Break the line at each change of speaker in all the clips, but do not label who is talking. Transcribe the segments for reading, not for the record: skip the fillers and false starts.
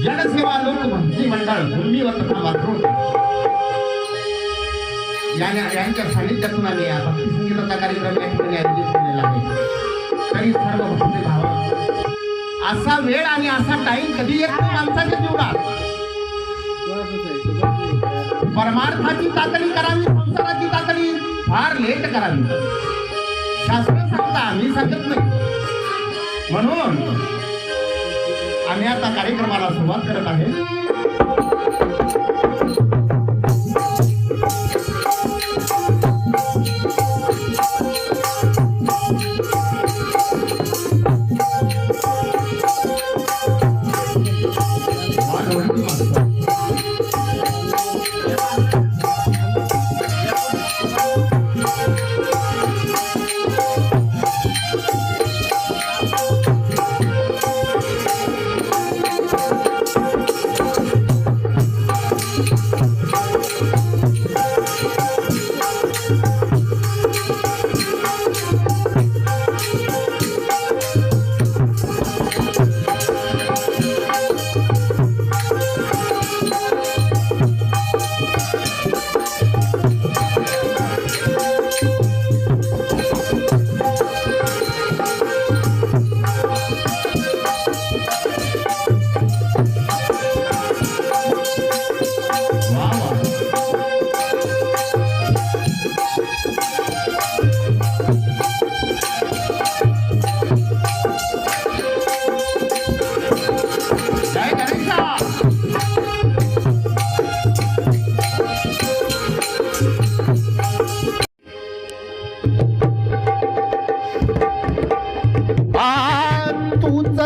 जनसेवा लोक भक्ती मंडळ भूमीवर तथा वापरून यांच्या सानिध्यातून आम्ही या भक्ती संगीताचा कार्यक्रम या ठिकाणी आयोजित केलेला आहे. तरी सर्व भक्ती भाव असा वेळ आणि असा टाइम कधी येतो माणसाच्या जीवनात. परमार्थाची चाचणी करावी, संसाराची चाचणी फार लेट करावी. शास्त्र सांगता, आम्ही सांगत नाही. म्हणून आम्ही आता कार्यक्रमाला सुरुवात करत आहे.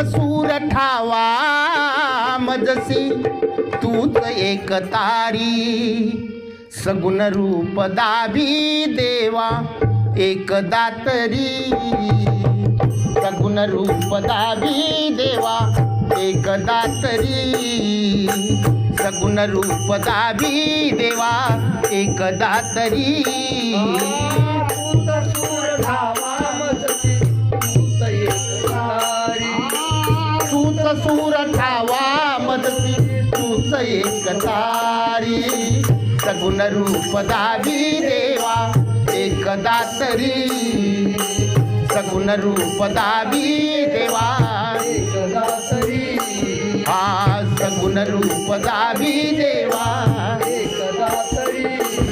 सूर ठावा मजसी तूच एक तारी, सगुण रूप दाभी देवा एक दातरी. सगुण रूप दाभी देवा एक दातरी, सगुण रूप दाभी देवा एक दातरी. सूर ठावा मदसी तूच एक तारी, सगुण रूप दाभी देवा एक दातरी. सगुण रूप दाभी देवा एक दातरी. हा सगुण रूप दाभी देवा एक दातरी.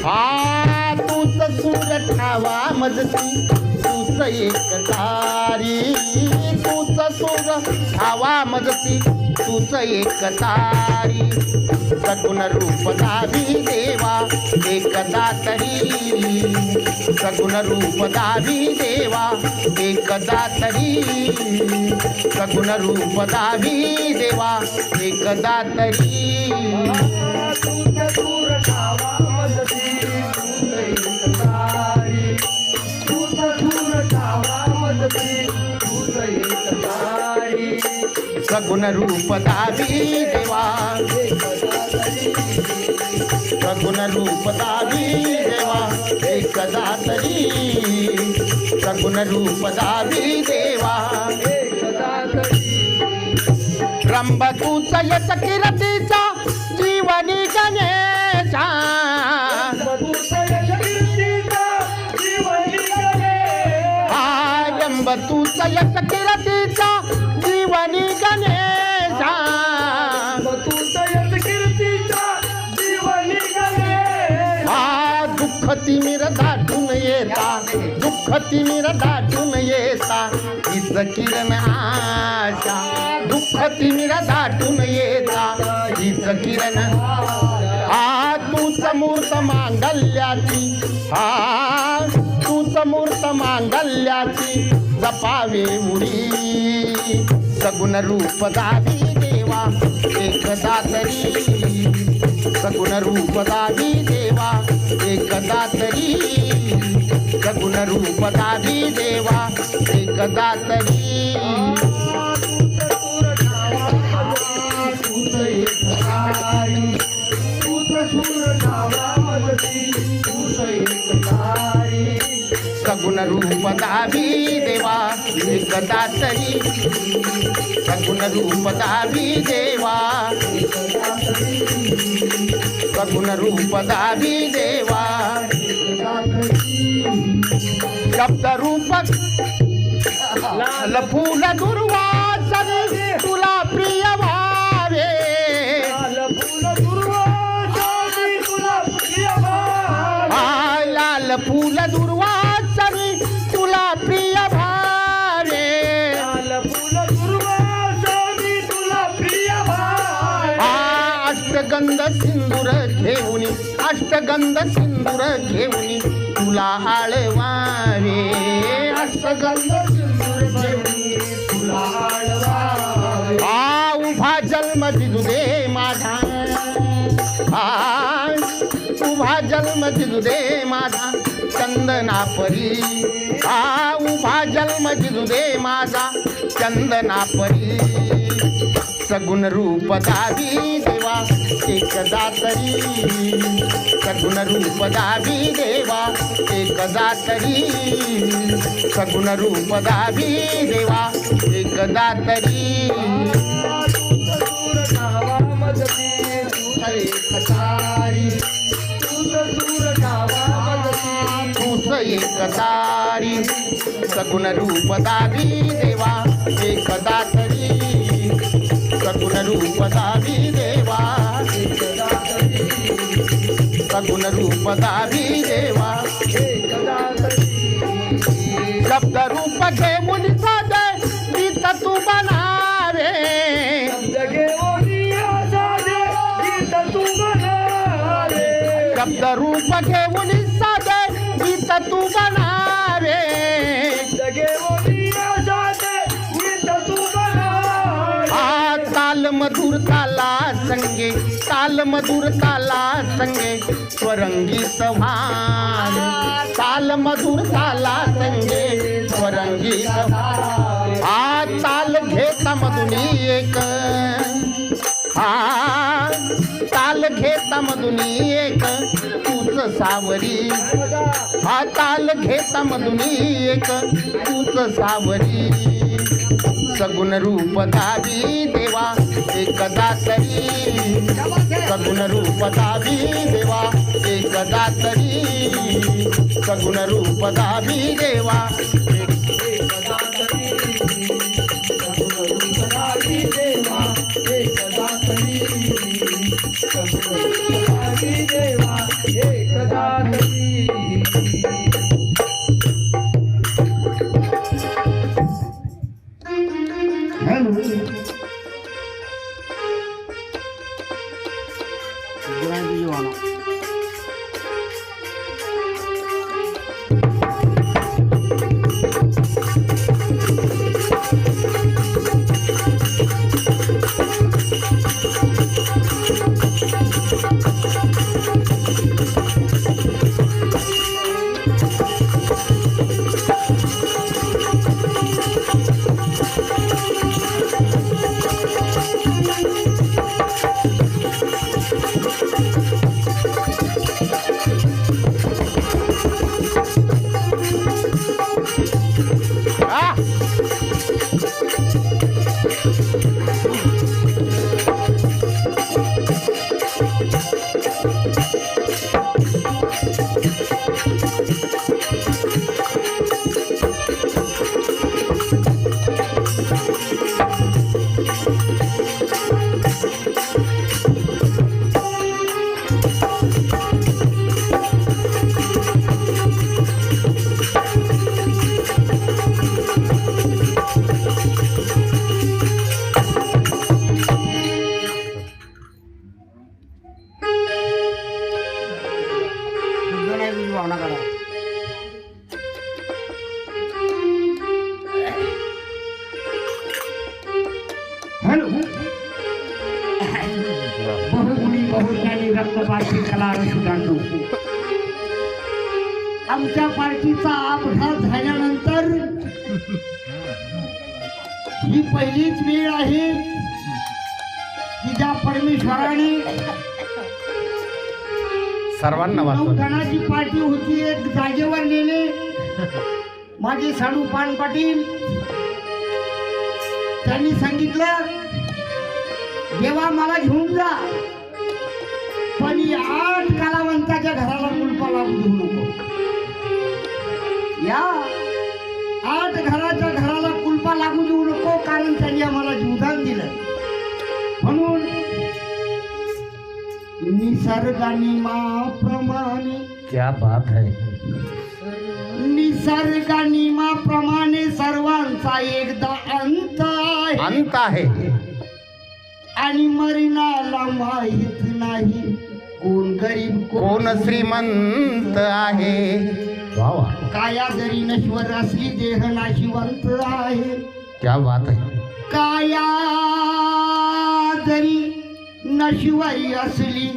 हा तूच सूर ठावा मदसी तूच एक तारी, तूच सूर ठावा मजसी तूच एक तारी. सगुण रूप दाभी देवा एक दातरी, सगुण रूप दाभी देवा एक दातरी. सगुण रूप दाभी देवा एक दातरी. सगुण रूप दाभी देवा, सगुण रूप दाभी देवा एक दातरी. सगुण रूप दाभी देवा एक दातरी. रंभ तूच यश कीर्तीचा जीवनी गणेशा, रंभ तूच यश कीर्तीचा जीवनी गणेशा. हा दुःख तिमिर दाटून येता, दुःख तिमिर दाटून येता हीच किरण आशा. दुःख तिमिर दाटून येता हीच किरण. हा तूच मूर्त मांगल्याची, हा तूच मूर्त मांगल्याची जपावे उडी. सगुण रूप दाभी देवा एक दातरी, सगुण रूप दाभी देवा एक दातरी. सगुण रूप दाभी देवा एक दातरी. सगुण रूप दावी देवा एकदा तरी सगुण रूप दावी देवा सगुण रूप दावी देवा शब्द रूपक फूल दुर्वासन तुला प्रिय भावे लाल फूल दुर्वासन तुला प्रिय भावे अष्टगंध सिंदूर घेऊन अष्टगंध सिंदूर घेऊन तुला आळवावे अष्टगंध सिंदूर घेऊन तुला आळवावे उभा जन्म दिजू दे माझा उभा जन्म दिजू दे माझा चंदना परी उभा जन्म दिजू दे माझा चंदना परी सगुण रूप दावी देवा एकदा तरी सगुण रूप दावी देवा एकदा तरी सगुण रूप दावी देवा एकदा तरी तूच एकतारी सगुण रूप दावी देवा एकदा तरी सगुण रूप दावी देवा सगुण रूप दावी देवा शब्द रूप घेऊन साधे गीत तू बनावे शब्द रूप घेऊन साधे गीत तू बनावे ताल मधुर ताला संगे ताल मधुर ताला संगे स्वरंगी सभान ताल मधुर ताला संगे स्वरंगी सभान ताल घेता मधुनी एक ताल घेता मधुनी एक तूच सावरी ताल घेता मधुनी एक तूच सावरी सगुण रूप दावी देवा एकदा तरी सगुण रूप दावी देवा एकदा तरी सगुण रूप दावी देवा एकदा तरी सगुण रूप दावी देवा एकदा तरी सगुण रूप दावी देवा एकदा तरी
आमच्या पार्टीचा अपघात झाल्यानंतर ही पहिलीच वेळ आहे की ज्या परमेश्वराने
सर्वांना
9 जणांची पार्टी होती एक जागेवर नेले माझे साडू पान पाटील त्यांनी सांगितलं देवा मला घेऊन जा, पण या 8 कलावंताच्या घराला कुलपा लागू देऊ नको. या 8 घराला कुलपा लागू देऊ नको, कारण त्यांनी आम्हाला जीवदान दिलं. म्हणून निसर्गानिमाप्रमाणे,
क्या बात है,
निसर्गानिमाप्रमाणे सर्वांचा एकदा अंत आहे.
अंत आहे
आणि मरणाला माहित नाही कोण गरीब
कोण श्रीमंत आहे. वा वा,
काया जरी नश्वर असली देह नाशिवंत आहे.
क्या बात है,
काया जरी नश्वरी असली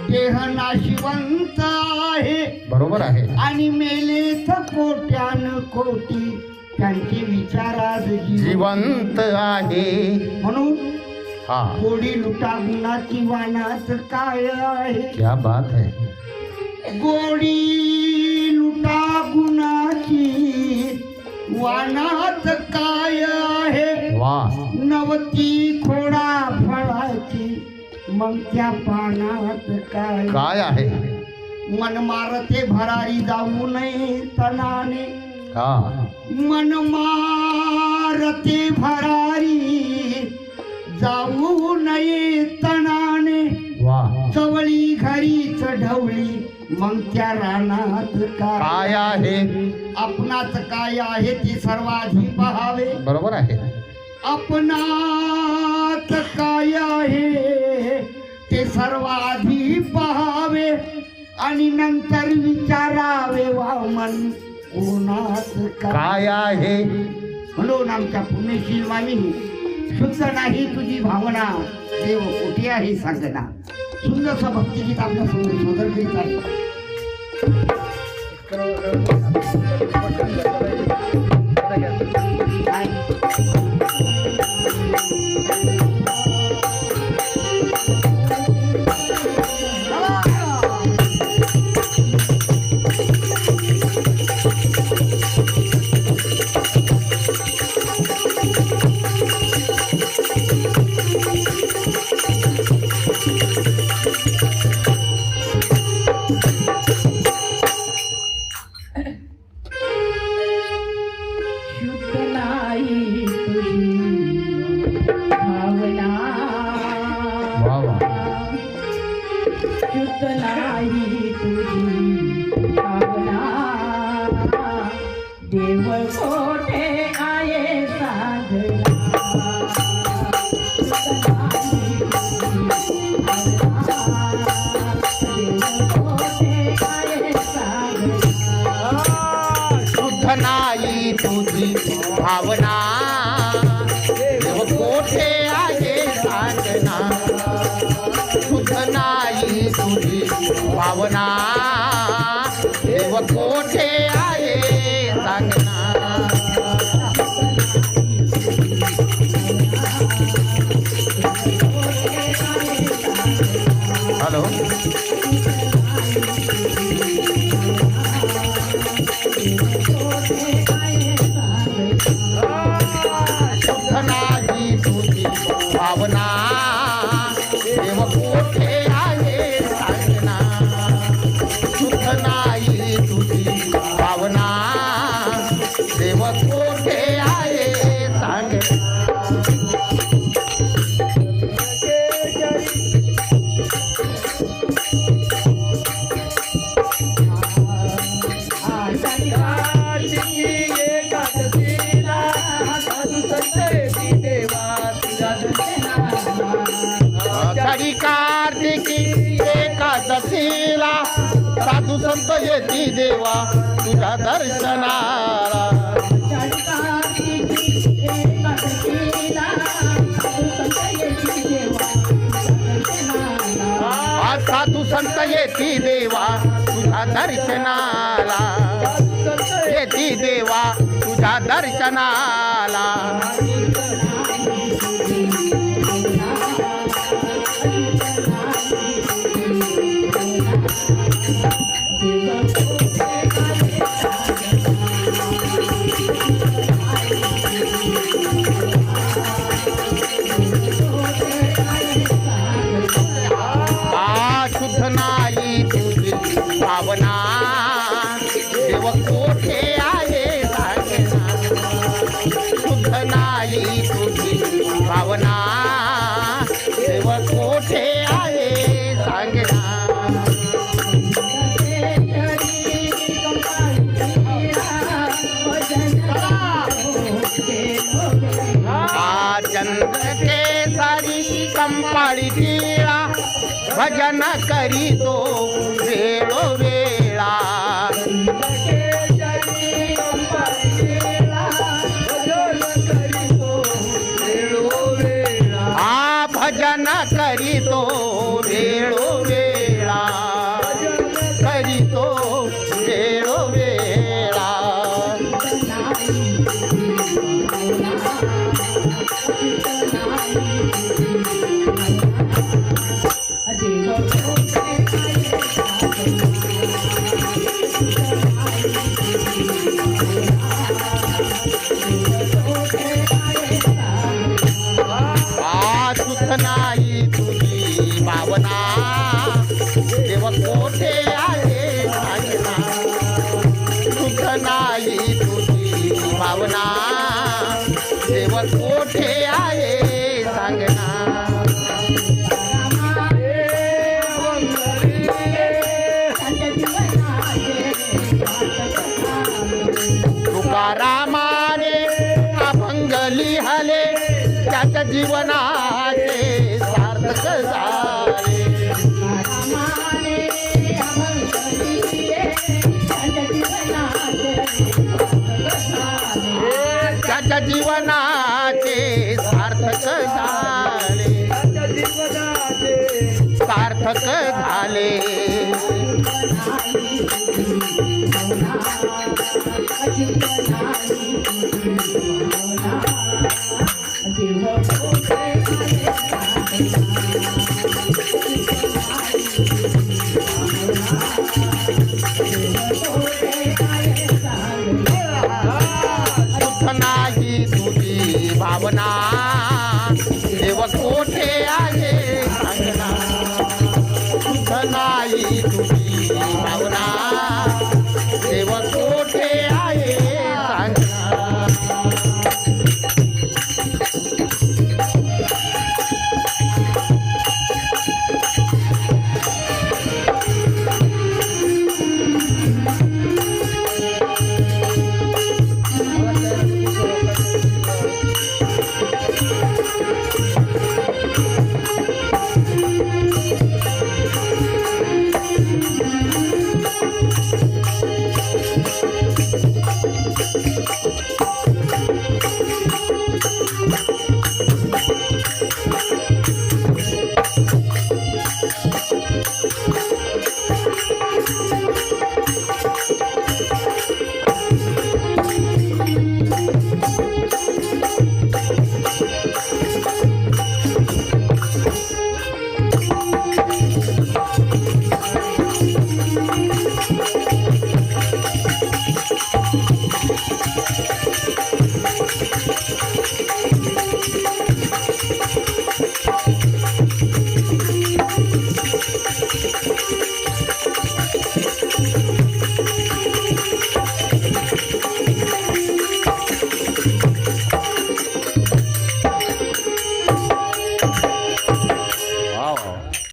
देह नाशिवंत आहे.
बरोबर आहे.
आणि मेले तर कोट्यान कोटी त्यांचे विचारात
जिवंत आहे.
म्हणून
हा,
गोडी लुटा गुणाची वानात काय आहे.
क्या बात है,
गोडी लुटा गुणाची वानात काय आहे.
वा,
नवती खोडा फळाची मग त्या पानात काय
काय आहे.
मन मारते भरारी जाऊ नये तनाने.
हा,
मन मारते भरारी जाऊ नये तनाने.
वा,
चवळी घरीच ढवळी मग त्या रानात
काय आहे.
आपणात काय आहे ते सर्वाधी पहावे.
बरोबर आहे.
आपणात काय आहे ते सर्वाधी पहावे आणि नंतर विचारावे वामन कोणात
काय आहे.
म्हणून आमच्या पुण्यशील मामी शुद्ध नाही तुझी भावना देव कुठे आहे सांगना. सुंदरसा भक्तिगीत आपल्या समोर सादर करीत आहे.
देव कोठे आहे साधना.
शुद्ध नाही तुझी भावना, देव कोठे आहे सांगना. शुद्ध नाही तुझी भावना, देव कोठे आहे सांगना. हॅलो, शुद्ध नाही तुझी भावना, देव कोठे आहे सांगना. शुद्ध नाही तुझी भावना, देव कोठे आहे सांगना. आषाढी कार्तिकी एकादशीला साधू संत येती देवा तुझ्या दर्शनाला. आज साधू संत येती देवा तुझ्या दर्शनाला. येती देवा तुझ्या दर्शनाला. कंपाळी टिळा भजन करीतो वेळोवेळा आ भजन करीतो वेळोवेळा करीतो वेळोवेळा सुख नाही तुझी भावना देव कोठे आहे सांगना सुख नाही तुझी भावना देव कोठे आहे सांगना तुकारामाने अभंग लिहले त्याच्या जीवनाचे सार्थक झाले त्याच्या जीवनाचे सार्थक झाले सार्थक झाले
अजिंक्य